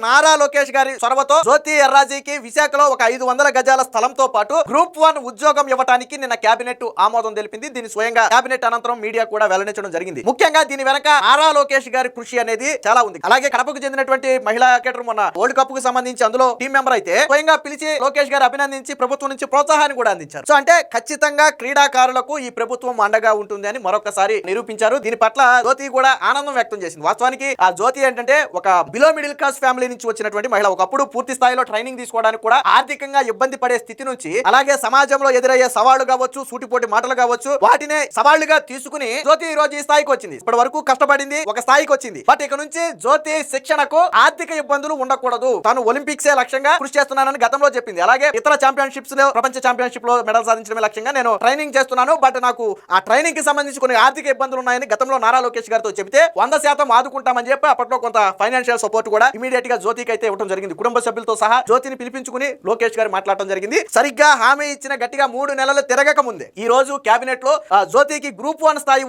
నారా లోకేష్ గారి చొరవతో జ్యోతి ఎర్రాజీకి విశాఖలో ఒక 500 గజాల స్థలంతో పాటు గ్రూప్ 1 ఉద్యోగం ఇవ్వడానికి నిన్న కేబినెట్ ఆమోదం తెలిపింది. దీని స్వయంగా కేబినెట్ అనంతరం మీడియా కూడా వెల్లడించడం జరిగింది. ముఖ్యంగా దీని వెనక నారా లోకేష్ గారి కృషి అనేది చాలా ఉంది. అలాగే కడపకు చెందినటువంటి మహిళా క్రికెటర్ మొన్న వరల్డ్ కప్ కు సంబంధించి అందులో టీం మెంబర్ అయితే స్వయంగా పిలిచి లోకేష్ గారు అభినందించి ప్రభుత్వం నుంచి ప్రోత్సాహాన్ని కూడా అందించారు. సో అంటే ఖచ్చితంగా క్రీడాకారులకు ఈ ప్రభుత్వం అండగా ఉంటుంది అని మరొకసారి నిరూపించారు. దీని పట్ల జ్యోతి కూడా ఆనందం వ్యక్తం చేసింది. వాస్తవానికి ఆ జ్యోతి ఏంటంటే ఒక బిలో మిడిల్ క్లాస్ ఫ్యామిలీ నుంచి వచ్చినటువంటి మహిళ. ఒకప్పుడు పూర్తి స్థాయిలో ట్రైనింగ్ తీసుకోవడానికి కూడా ఆర్థికంగా ఇబ్బంది పడే స్థితి నుంచి అలాగే సమాజంలో ఎదురయ్యే సవాళ్లు కావచ్చు, సూటిపోటి మాటలు కావచ్చు, వాటినే సవాళ్లుగా తీసుకుని జ్యోతి ఈ రోజు ఈ స్థాయికి వచ్చింది. ఇప్పటి వరకు కష్టపడింది, ఒక స్థాయికి వచ్చింది. బట్ ఇక నుంచి జ్యోతి శిక్షణకు ఆర్థిక ఇబ్బందులు ఉండకూడదు, తాను ఒలింపిక్సే లక్ష్యంగా కృషి చేస్తున్నానని గతంలో చెప్పింది. అలాగే ఇతర ఛాంపియన్షిప్స్ లో, ప్రపంచ ఛాంపియన్షిప్ లో మెడల్ సాధించడమే లక్ష్యంగా నేను ట్రైనింగ్ చేస్తున్నాను, బట్ నాకు ఆ ట్రైనింగ్ కి సంబంధించి కొన్ని ఆర్థిక ఇబ్బందులు ఉన్నాయని గతంలో నారా లోకేష్ గారితో చెబితే 100% ఆదుకుంటామని చెప్పి అప్పట్లో కొంత ఫైనాన్షియల్ సపోర్ట్ కూడా ఇమీడియట్ గా జ్యోతికి అయితే ఇవ్వడం జరిగింది. కుటుంబ సభ్యులతో సహా జ్యోతిని పిలిపించుకుని లోకేష్ గారు మాట్లాడటం జరిగింది. సరిగ్గా హామీ ఇచ్చిన గట్టిగా 3 నెలలు తిరగక ముందే ఈ రోజు కేబినెట్ లో జ్యోతికి గ్రూప్ 1 స్థాయి